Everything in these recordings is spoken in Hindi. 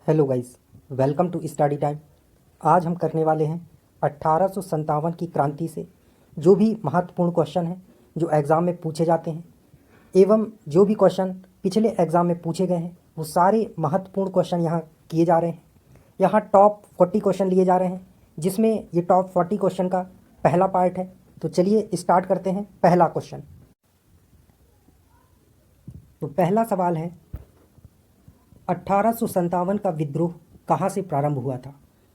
Hello guys, welcome to study time. आज हम करने वाले हैं 1857 की क्रांति से जो भी महत्वपूर्ण क्वेश्चन हैं जो एग्ज़ाम में पूछे जाते हैं एवं जो भी क्वेश्चन पिछले एग्ज़ाम में पूछे गए हैं वो सारे महत्वपूर्ण क्वेश्चन यहाँ किए जा रहे हैं। यहाँ टॉप 40 क्वेश्चन लिए जा रहे हैं जिसमें ये टॉप 40 क्वेश्चन का पहला पार्ट है। तो चलिए स्टार्ट करते हैं पहला क्वेश्चन। तो पहला सवाल है 1857 का विद्रोह कहाँ से प्रारंभ हुआ था।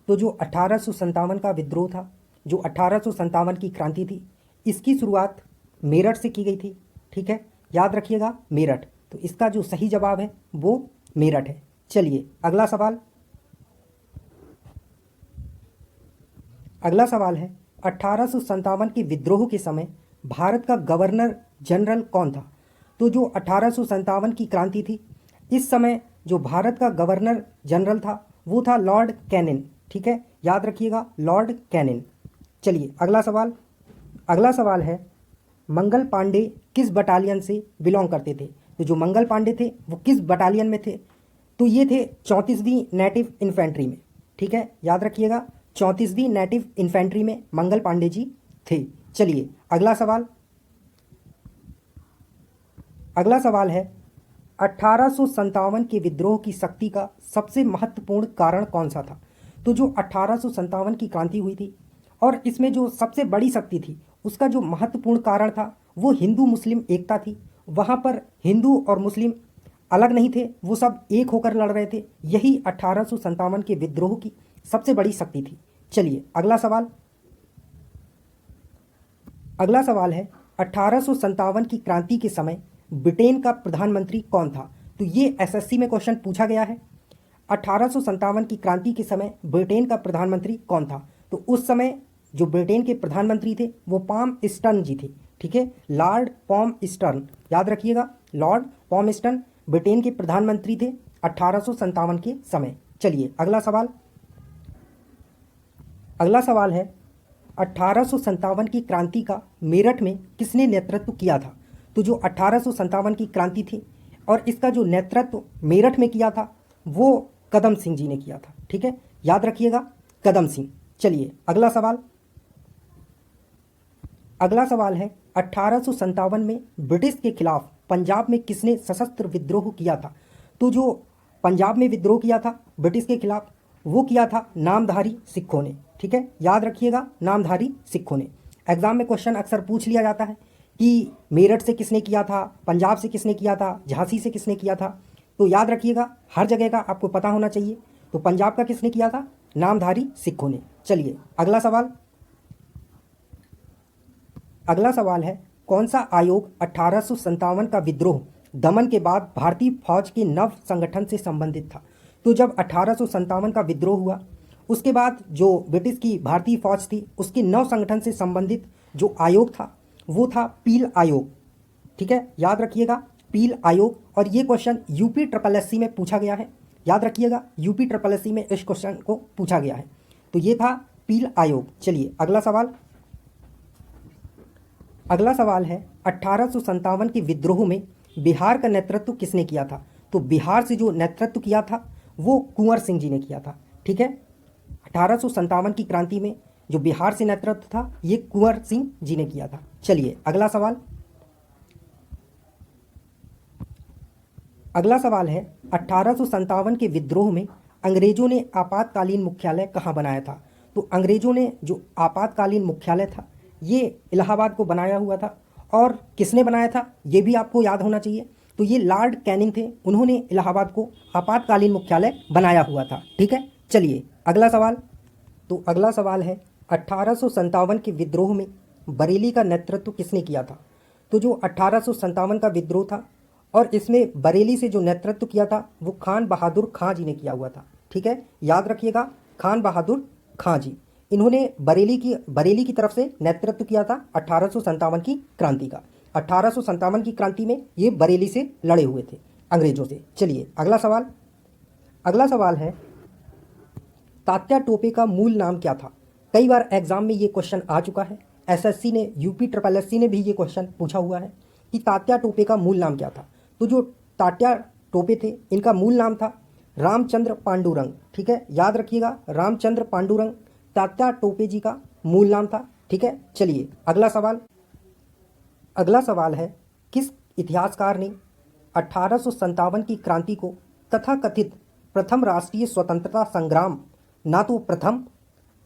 तो जो 1857 का विद्रोह था, जो 1857 की क्रांति थी, इसकी शुरुआत मेरठ से की गई थी। ठीक है, याद रखिएगा मेरठ। तो इसका जो सही जवाब है वो मेरठ है। चलिए अगला सवाल। अगला सवाल है 1857 के विद्रोह के समय भारत का गवर्नर जनरल कौन था। तो जो 1857 की क्रांति थी, इस समय जो भारत का गवर्नर जनरल था वो था लॉर्ड कैनिन। ठीक है, याद रखिएगा लॉर्ड कैनिन। चलिए अगला सवाल। अगला सवाल है मंगल पांडे किस बटालियन से बिलोंग करते थे। तो जो मंगल पांडे थे वो किस बटालियन में थे। तो ये थे 34वीं नेटिव इन्फेंट्री में। ठीक है, याद रखिएगा 34वीं नेटिव इन्फेंट्री में मंगल पांडे जी थे। चलिए अगला सवाल। अगला सवाल है 1857 के विद्रोह की शक्ति का सबसे महत्वपूर्ण कारण कौन सा था। तो जो 1857 की क्रांति हुई थी और इसमें जो सबसे बड़ी शक्ति थी उसका जो महत्वपूर्ण कारण था वो हिंदू मुस्लिम एकता थी। वहाँ पर हिंदू और मुस्लिम अलग नहीं थे, वो सब एक होकर लड़ रहे थे। यही 1857 के विद्रोह की सबसे बड़ी शक्ति थी। चलिए अगला सवाल। अगला सवाल है 1857 की क्रांति के समय ब्रिटेन का प्रधानमंत्री कौन था। तो ये एसएससी में क्वेश्चन पूछा गया है। 1857 की क्रांति के समय ब्रिटेन का प्रधानमंत्री कौन था। तो उस समय जो ब्रिटेन के प्रधानमंत्री थे वो पाम स्टर्न जी थे। ठीक है, लॉर्ड पॉम स्टर्न, याद रखिएगा लॉर्ड पॉम स्टर्न ब्रिटेन के प्रधानमंत्री थे 1857 के समय। चलिए अगला सवाल। अगला सवाल है 1857 की क्रांति का मेरठ में किसने नेतृत्व किया था। तो जो 1857 की क्रांति थी और इसका जो नेतृत्व मेरठ में किया था वो कदम सिंह जी ने किया था। ठीक है, याद रखिएगा कदम सिंह। चलिए अगला सवाल। अगला सवाल है 1857 में ब्रिटिश के खिलाफ पंजाब में किसने सशस्त्र विद्रोह किया था। तो जो पंजाब में विद्रोह किया था ब्रिटिश के खिलाफ वो किया था नामधारी सिखों ने। ठीक है, याद रखिएगा नामधारी सिखों ने। एग्जाम में क्वेश्चन अक्सर पूछ लिया जाता है कि मेरठ से किसने किया था, पंजाब से किसने किया था, झांसी से किसने किया था। तो याद रखिएगा हर जगह का आपको पता होना चाहिए। तो पंजाब का किसने किया था, नामधारी सिखों ने। चलिए अगला सवाल। अगला सवाल है कौन सा आयोग 1857 का विद्रोह दमन के बाद भारतीय फौज के नव संगठन से संबंधित था। तो जब 1857 का विद्रोह हुआ उसके बाद जो ब्रिटिश की भारतीय फौज थी उसके नव संगठन से संबंधित जो आयोग था वो था पील आयोग। ठीक है, याद रखिएगा पील आयोग। और ये क्वेश्चन यूपी ट्रिपल एससी में पूछा गया है। याद रखिएगा यूपी ट्रिपल एससी में इस क्वेश्चन को पूछा गया है। तो ये था पील आयोग। चलिए अगला सवाल। अगला सवाल है 1857 के विद्रोह में बिहार का नेतृत्व किसने किया था। तो बिहार से जो नेतृत्व किया था वो कुंवर सिंह जी ने किया था। ठीक है, 1857 की क्रांति में जो बिहार से नेतृत्व था ये कुंवर सिंह जी ने किया था। चलिए अगला सवाल। अगला सवाल है 1857 के विद्रोह में अंग्रेजों ने आपातकालीन मुख्यालय कहाँ बनाया था। तो अंग्रेजों ने जो आपातकालीन मुख्यालय था ये इलाहाबाद को बनाया हुआ था। और किसने बनाया था ये भी आपको याद होना चाहिए। तो ये लॉर्ड कैनिंग थे, उन्होंने इलाहाबाद को आपातकालीन मुख्यालय बनाया हुआ था। ठीक है, चलिए अगला सवाल। तो अगला सवाल है 1857 के विद्रोह में बरेली का नेतृत्व किसने किया था। तो जो 1857 का विद्रोह था और इसमें बरेली से जो नेतृत्व किया था वो खान बहादुर खां जी ने किया हुआ था। ठीक है, याद रखिएगा खान बहादुर खां जी, इन्होंने बरेली की तरफ से नेतृत्व किया था 1857 की क्रांति का। 1857 की क्रांति में ये बरेली से लड़े हुए थे अंग्रेजों से। चलिए अगला सवाल। अगला सवाल है तात्या टोपे का मूल नाम क्या था। कई बार एग्जाम में ये क्वेश्चन आ चुका है। एसएससी ने यूपी ट्रिपल एससी ने भी ये क्वेश्चन पूछा हुआ है कि तात्या टोपे का मूल नाम क्या था। तो जो तात्या टोपे थे इनका मूल नाम था रामचंद्र पांडुरंग, ठीक है, याद रखिएगा रामचंद्र पांडुरंग तात्या टोपे जी का मूल नाम था, ठीक है। चलिए अगला सवाल है, किस इतिहासकार ने 1857 की क्रांति को तथाकथित प्रथम राष्ट्रीय स्वतंत्रता संग्राम ना तो प्रथम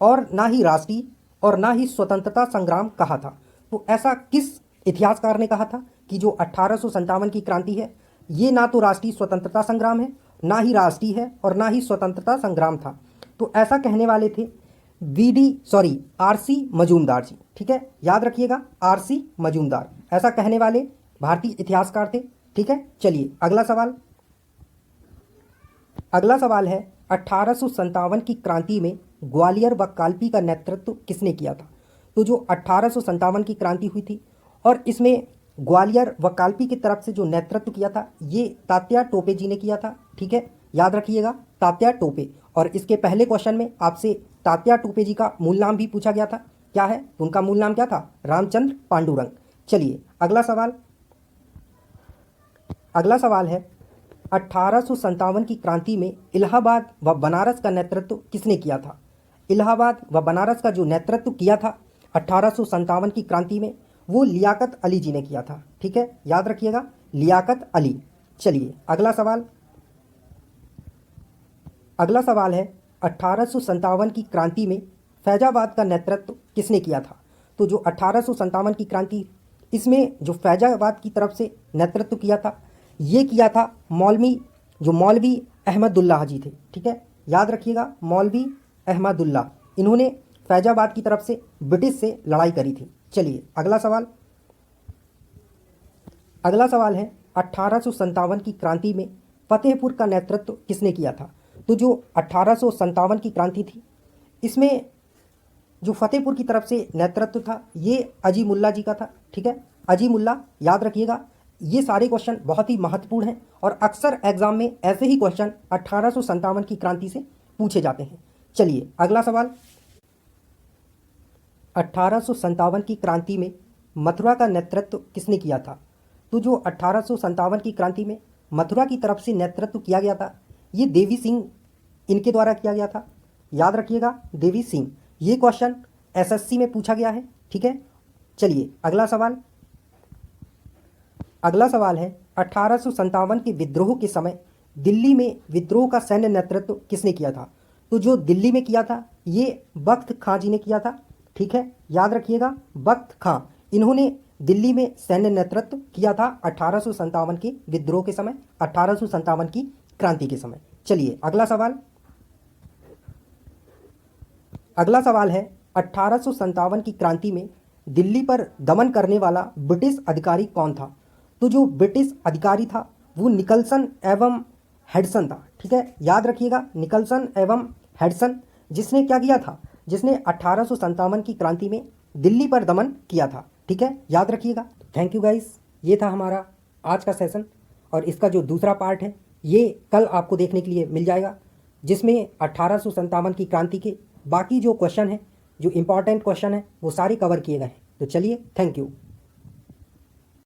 और ना ही राष्ट्रीय और ना ही स्वतंत्रता संग्राम कहा था? तो ऐसा किस इतिहासकार ने कहा था कि जो 1857 की क्रांति है ये ना तो राष्ट्रीय स्वतंत्रता संग्राम है, ना ही राष्ट्रीय है और ना ही स्वतंत्रता संग्राम था? तो ऐसा कहने वाले थे आरसी मजूमदार जी, ठीक है, याद रखिएगा आरसी मजूमदार ऐसा कहने वाले भारतीय इतिहासकार थे, ठीक है। चलिए अगला सवाल है 1857 की क्रांति में ग्वालियर व कालपी का नेतृत्व किसने किया था? तो जो 1857 की क्रांति हुई थी और इसमें ग्वालियर व कालपी की तरफ से जो नेतृत्व किया था ये तात्या टोपे जी ने किया था, ठीक है, याद रखिएगा तात्या टोपे। और इसके पहले क्वेश्चन में आपसे तात्या टोपे जी का मूल नाम भी पूछा गया था, क्या है? तो उनका मूल नाम क्या था? रामचंद्र पांडुरंग। चलिए अगला सवाल है 1857 की क्रांति में इलाहाबाद व बनारस का नेतृत्व किसने किया था? इलाहाबाद व बनारस का जो नेतृत्व किया था 1857 की क्रांति में वो लियाकत अली जी ने किया था, ठीक है, याद रखिएगा लियाकत अली। चलिए अगला सवाल है 1857 की क्रांति में फैजाबाद का नेतृत्व किसने किया था? तो जो 1857 की क्रांति इसमें जो फैजाबाद की तरफ से नेतृत्व किया था ये किया था मौलवी अहमदुल्लाह जी थे, ठीक है, याद रखिएगा मौलवी अहमदुल्लाह, इन्होंने फैजाबाद की तरफ से ब्रिटिश से लड़ाई करी थी। चलिए अगला सवाल है 1857 की क्रांति में फतेहपुर का नेतृत्व किसने किया था? तो जो 1857 की क्रांति थी इसमें जो फतेहपुर की तरफ से नेतृत्व था ये अजीमुल्ला जी का था, ठीक है, अजीमुल्ला, याद रखिएगा। ये सारे क्वेश्चन बहुत ही महत्वपूर्ण हैं और अक्सर एग्जाम में ऐसे ही क्वेश्चन 1857 की क्रांति से पूछे जाते हैं। चलिए अगला सवाल 1857 की क्रांति में मथुरा का नेतृत्व किसने किया था? तो जो 1857 की क्रांति में मथुरा की तरफ से नेतृत्व किया गया था ये देवी सिंह इनके द्वारा किया गया था, याद रखिएगा देवी सिंह। ये क्वेश्चन एसएससी में पूछा गया है, ठीक है। चलिए अगला सवाल है 1857 के विद्रोह के समय दिल्ली में विद्रोह का सैन्य नेतृत्व किसने किया था? तो जो दिल्ली में किया था ये बख्त खां जी ने किया था, ठीक है, याद रखिएगा बख्त खां, इन्होंने दिल्ली में सैन्य नेतृत्व किया था 1857 के विद्रोह के समय, 1857 की क्रांति के समय। चलिए अगला सवाल है 1857 की क्रांति में दिल्ली पर दमन करने वाला ब्रिटिश अधिकारी कौन था? तो जो ब्रिटिश अधिकारी था वो निकलसन एवं हेडसन था, ठीक है, याद रखिएगा निकलसन एवं हेडसन, जिसने क्या किया था? जिसने 1857 की क्रांति में दिल्ली पर दमन किया था, ठीक है, याद रखिएगा। थैंक यू गाइस, ये था हमारा आज का सेशन और इसका जो दूसरा पार्ट है ये कल आपको देखने के लिए मिल जाएगा, जिसमें 1857 की क्रांति के बाकी जो क्वेश्चन हैं, जो इम्पॉर्टेंट क्वेश्चन हैं वो सारे कवर किए गए हैं। तो चलिए, थैंक यू।